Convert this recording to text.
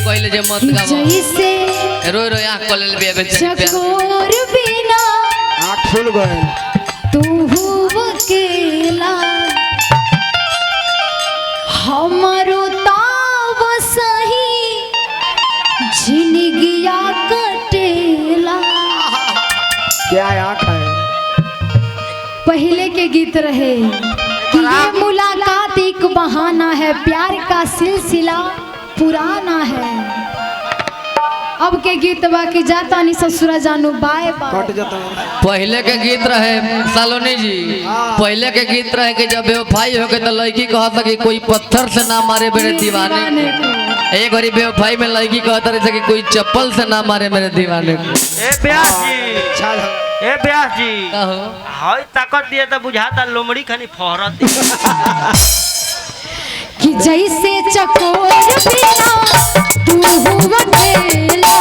कहले जे मत गावा जैसे रोय रोय आंख खोल ले बे चकोर बिना आँख खुल गए तू अकेला हमारो ताव सही जिंदगिया कटेला। क्या आँख है? पहले के गीत रहे कि ये मुलाकात एक बहाना है, प्यार का सिलसिला पुराना है। अब के गीत बाकी जाता नहीं ससुरा जानू बाय बाय। कट जाता है। पहले के गीत रहे सालोनी जी, पहले के गीत रहे कि जब बेवफाई हो गए तो लड़की कहता कि कोई पत्थर से ना मारे मेरे दीवाने को। एक बारी बेवफाई में लड़की कहता रही कि कोई चप्पल से ना मारे मेरे दीवाने को। ए ब्यास जी, ए ब्यास जी, कहो हाय ताकत दिए तो बुझाता लोमड़ी खानी फहरत कि जैसे चकोर बिना तू अकेला